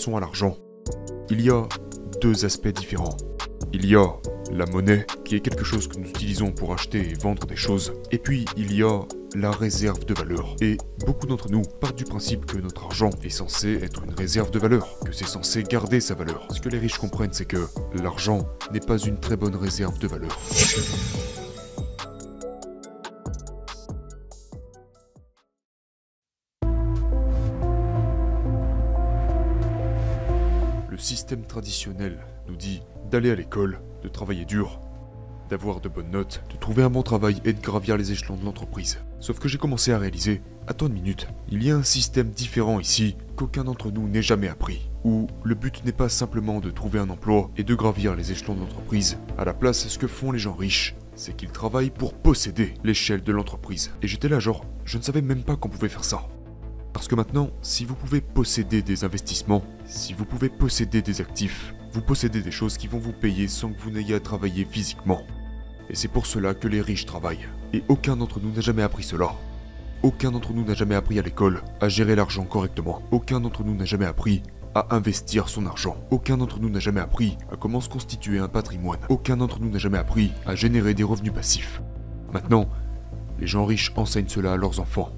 pensons à l'argent, il y a deux aspects différents. Il y a la monnaie, qui est quelque chose que nous utilisons pour acheter et vendre des choses. Et puis, il y a la réserve de valeur. Et beaucoup d'entre nous partent du principe que notre argent est censé être une réserve de valeur, que c'est censé garder sa valeur. Ce que les riches comprennent, c'est que l'argent n'est pas une très bonne réserve de valeur. Le système traditionnel nous dit d'aller à l'école, de travailler dur, d'avoir de bonnes notes, de trouver un bon travail et de gravir les échelons de l'entreprise. Sauf que j'ai commencé à réaliser, attends une minute, il y a un système différent ici qu'aucun d'entre nous n'ait jamais appris. Où le but n'est pas simplement de trouver un emploi et de gravir les échelons de l'entreprise. À la place, ce que font les gens riches, c'est qu'ils travaillent pour posséder l'échelle de l'entreprise. Et j'étais là genre, je ne savais même pas qu'on pouvait faire ça. Parce que maintenant, si vous pouvez posséder des investissements, si vous pouvez posséder des actifs, vous possédez des choses qui vont vous payer sans que vous n'ayez à travailler physiquement. Et c'est pour cela que les riches travaillent. Et aucun d'entre nous n'a jamais appris cela. Aucun d'entre nous n'a jamais appris à l'école à gérer l'argent correctement. Aucun d'entre nous n'a jamais appris à investir son argent. Aucun d'entre nous n'a jamais appris à comment se constituer un patrimoine. Aucun d'entre nous n'a jamais appris à générer des revenus passifs. Maintenant, les gens riches enseignent cela à leurs enfants.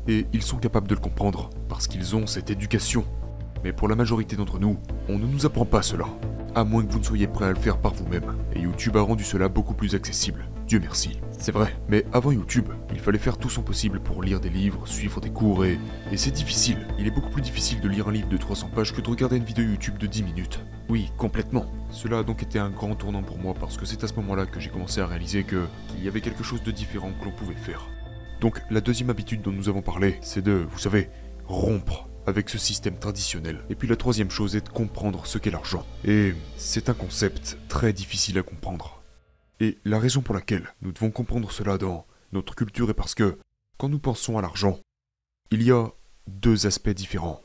Et ils sont capables de le comprendre, parce qu'ils ont cette éducation. Mais pour la majorité d'entre nous, on ne nous apprend pas cela. À moins que vous ne soyez prêt à le faire par vous-même. Et YouTube a rendu cela beaucoup plus accessible. Dieu merci. C'est vrai. Mais avant YouTube, il fallait faire tout son possible pour lire des livres, suivre des cours et c'est difficile. Il est beaucoup plus difficile de lire un livre de 300 pages que de regarder une vidéo YouTube de 10 minutes. Oui, complètement. Cela a donc été un grand tournant pour moi parce que c'est à ce moment-là que j'ai commencé à réaliser qu'il y avait quelque chose de différent que l'on pouvait faire. Donc la deuxième habitude dont nous avons parlé, c'est de, vous savez, rompre avec ce système traditionnel. Et puis la troisième chose est de comprendre ce qu'est l'argent. Et c'est un concept très difficile à comprendre. Et la raison pour laquelle nous devons comprendre cela dans notre culture est parce que, quand nous pensons à l'argent, il y a deux aspects différents.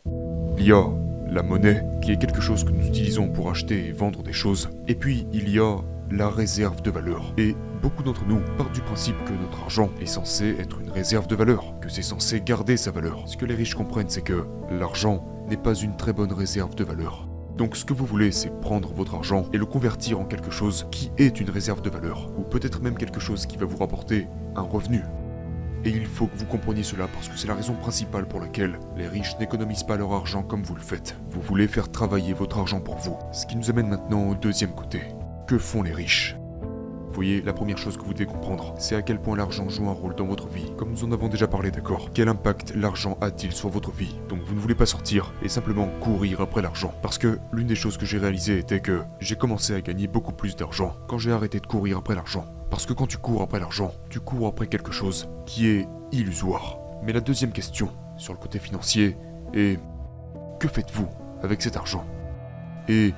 Il y a la monnaie, qui est quelque chose que nous utilisons pour acheter et vendre des choses. Et puis il y a la réserve de valeur. Et beaucoup d'entre nous partent du principe que notre argent est censé être une réserve de valeur, que c'est censé garder sa valeur. Ce que les riches comprennent, c'est que l'argent n'est pas une très bonne réserve de valeur. Donc ce que vous voulez, c'est prendre votre argent et le convertir en quelque chose qui est une réserve de valeur, ou peut-être même quelque chose qui va vous rapporter un revenu. Et il faut que vous compreniez cela parce que c'est la raison principale pour laquelle les riches n'économisent pas leur argent comme vous le faites. Vous voulez faire travailler votre argent pour vous. Ce qui nous amène maintenant au deuxième côté. Que font les riches ? Vous voyez, la première chose que vous devez comprendre, c'est à quel point l'argent joue un rôle dans votre vie. Comme nous en avons déjà parlé, d'accord ? Quel impact l'argent a-t-il sur votre vie ? Donc vous ne voulez pas sortir et simplement courir après l'argent. Parce que l'une des choses que j'ai réalisées était que j'ai commencé à gagner beaucoup plus d'argent quand j'ai arrêté de courir après l'argent. Parce que quand tu cours après l'argent, tu cours après quelque chose qui est illusoire. Mais la deuxième question, sur le côté financier, est que faites-vous avec cet argent ? Et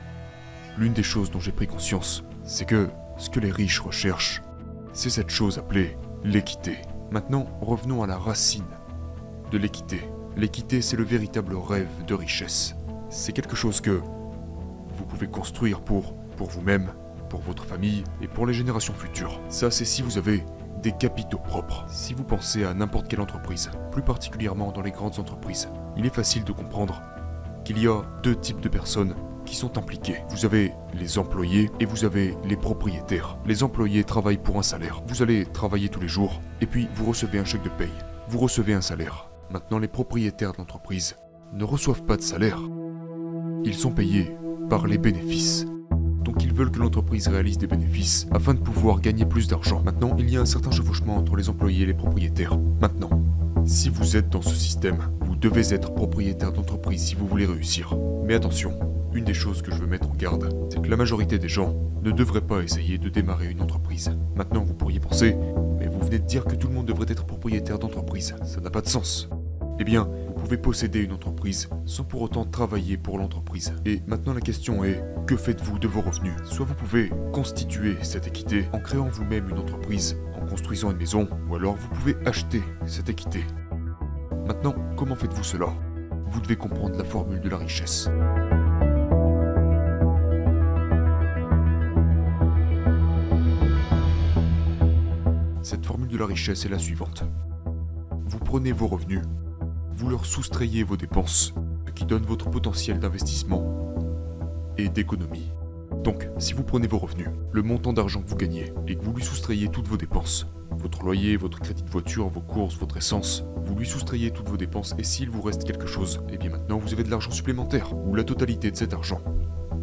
l'une des choses dont j'ai pris conscience, c'est que ce que les riches recherchent, c'est cette chose appelée l'équité. Maintenant, revenons à la racine de l'équité. L'équité, c'est le véritable rêve de richesse. C'est quelque chose que vous pouvez construire pour vous-même, pour votre famille et pour les générations futures. Ça, c'est si vous avez des capitaux propres. Si vous pensez à n'importe quelle entreprise, plus particulièrement dans les grandes entreprises, il est facile de comprendre qu'il y a deux types de personnes qui sont impliqués. Vous avez les employés et vous avez les propriétaires. Les employés travaillent pour un salaire. Vous allez travailler tous les jours et puis vous recevez un chèque de paye. Vous recevez un salaire. Maintenant, les propriétaires de l'entreprise ne reçoivent pas de salaire. Ils sont payés par les bénéfices. Donc ils veulent que l'entreprise réalise des bénéfices afin de pouvoir gagner plus d'argent. Maintenant, il y a un certain chevauchement entre les employés et les propriétaires. Maintenant, si vous êtes dans ce système, vous devez être propriétaire d'entreprise si vous voulez réussir. Mais attention, une des choses que je veux mettre en garde, c'est que la majorité des gens ne devraient pas essayer de démarrer une entreprise. Maintenant, vous pourriez penser, mais vous venez de dire que tout le monde devrait être propriétaire d'entreprise. Ça n'a pas de sens. Eh bien, vous pouvez posséder une entreprise sans pour autant travailler pour l'entreprise. Et maintenant la question est, que faites-vous de vos revenus ? Soit vous pouvez constituer cette équité en créant vous-même une entreprise, en construisant une maison, ou alors vous pouvez acheter cette équité. Maintenant, comment faites-vous cela ? Vous devez comprendre la formule de la richesse. Cette formule de la richesse est la suivante. Vous prenez vos revenus, vous leur soustrayez vos dépenses, qui donne votre potentiel d'investissement et d'économie. Donc, si vous prenez vos revenus, le montant d'argent que vous gagnez, et que vous lui soustrayez toutes vos dépenses, votre loyer, votre crédit de voiture, vos courses, votre essence, vous lui soustrayez toutes vos dépenses, et s'il vous reste quelque chose, et bien maintenant vous avez de l'argent supplémentaire, ou la totalité de cet argent.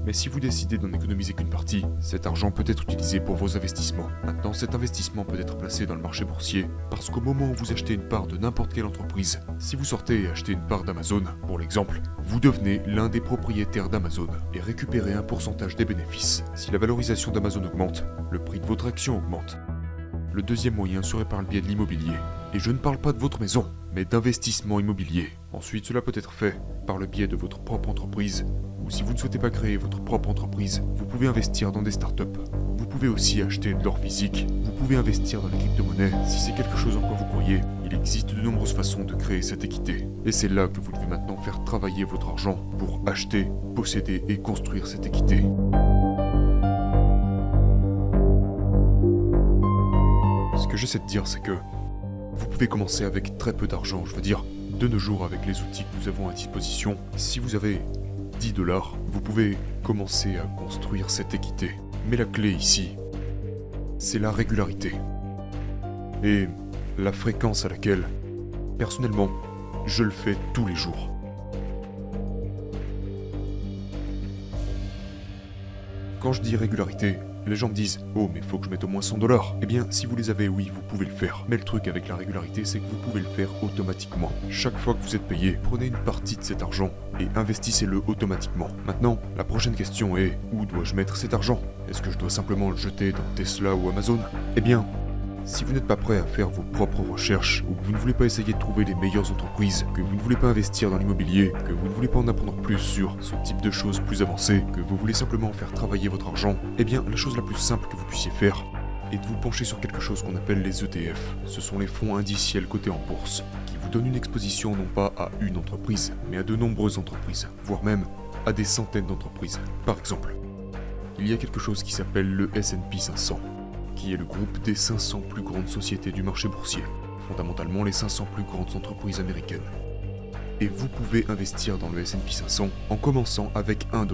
Mais si vous décidez d'en économiser qu'une partie, cet argent peut être utilisé pour vos investissements. Maintenant, cet investissement peut être placé dans le marché boursier, parce qu'au moment où vous achetez une part de n'importe quelle entreprise, si vous sortez et achetez une part d'Amazon, pour l'exemple, vous devenez l'un des propriétaires d'Amazon et récupérez un pourcentage des bénéfices. Si la valorisation d'Amazon augmente, le prix de votre action augmente. Le deuxième moyen serait par le biais de l'immobilier. Et je ne parle pas de votre maison, mais d'investissement immobilier. Ensuite, cela peut être fait par le biais de votre propre entreprise, ou si vous ne souhaitez pas créer votre propre entreprise, vous pouvez investir dans des startups. Vous pouvez aussi acheter de l'or physique, vous pouvez investir dans les crypto-monnaies. Si c'est quelque chose en quoi vous croyez, il existe de nombreuses façons de créer cette équité. Et c'est là que vous devez maintenant faire travailler votre argent pour acheter, posséder et construire cette équité. Ce que j'essaie de dire, c'est que vous pouvez commencer avec très peu d'argent. Je veux dire, de nos jours, avec les outils que nous avons à disposition, si vous avez 10 $, vous pouvez commencer à construire cette équité. Mais la clé ici, c'est la régularité. Et la fréquence à laquelle, personnellement, je le fais tous les jours. Quand je dis régularité, les gens me disent « Oh, mais faut que je mette au moins 100 $. » Eh bien, si vous les avez, oui, vous pouvez le faire. Mais le truc avec la régularité, c'est que vous pouvez le faire automatiquement. Chaque fois que vous êtes payé, prenez une partie de cet argent et investissez-le automatiquement. Maintenant, la prochaine question est « Où dois-je mettre cet argent? Est-ce que je dois simplement le jeter dans Tesla ou Amazon ?» Eh bien, si vous n'êtes pas prêt à faire vos propres recherches, ou que vous ne voulez pas essayer de trouver les meilleures entreprises, que vous ne voulez pas investir dans l'immobilier, que vous ne voulez pas en apprendre plus sur ce type de choses plus avancées, que vous voulez simplement faire travailler votre argent, eh bien la chose la plus simple que vous puissiez faire est de vous pencher sur quelque chose qu'on appelle les ETF. Ce sont les fonds indiciels cotés en bourse, qui vous donnent une exposition non pas à une entreprise, mais à de nombreuses entreprises, voire même à des centaines d'entreprises. Par exemple, il y a quelque chose qui s'appelle le S&P 500. Qui est le groupe des 500 plus grandes sociétés du marché boursier, fondamentalement les 500 plus grandes entreprises américaines. Et vous pouvez investir dans le S&P 500 en commençant avec $1.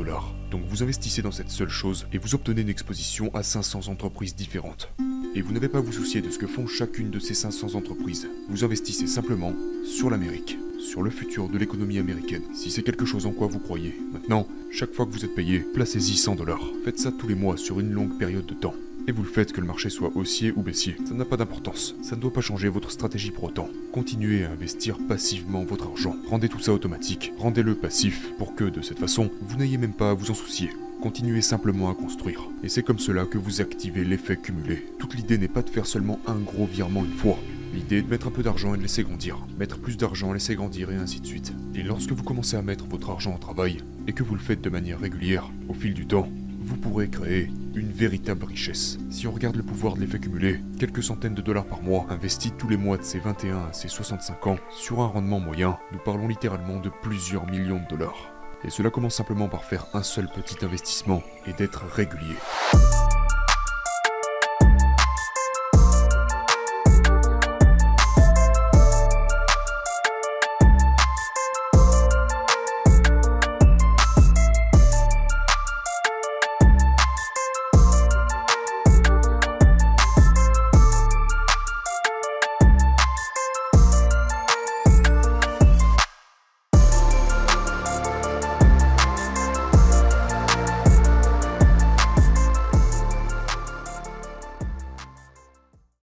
Donc vous investissez dans cette seule chose et vous obtenez une exposition à 500 entreprises différentes. Et vous n'avez pas à vous soucier de ce que font chacune de ces 500 entreprises. Vous investissez simplement sur l'Amérique, sur le futur de l'économie américaine, si c'est quelque chose en quoi vous croyez. Maintenant, chaque fois que vous êtes payé, placez-y 100 $. Faites ça tous les mois sur une longue période de temps. Et vous le faites que le marché soit haussier ou baissier. Ça n'a pas d'importance. Ça ne doit pas changer votre stratégie pour autant. Continuez à investir passivement votre argent. Rendez tout ça automatique. Rendez-le passif pour que, de cette façon, vous n'ayez même pas à vous en soucier. Continuez simplement à construire. Et c'est comme cela que vous activez l'effet cumulé. Toute l'idée n'est pas de faire seulement un gros virement une fois. L'idée est de mettre un peu d'argent et de laisser grandir. Mettre plus d'argent, laisser grandir et ainsi de suite. Et lorsque vous commencez à mettre votre argent au travail, et que vous le faites de manière régulière, au fil du temps, vous pourrez créer une véritable richesse. Si on regarde le pouvoir de l'effet cumulé, quelques centaines de dollars par mois, investis tous les mois de ses 21 à ses 65 ans, sur un rendement moyen, nous parlons littéralement de plusieurs millions de dollars. Et cela commence simplement par faire un seul petit investissement et d'être régulier.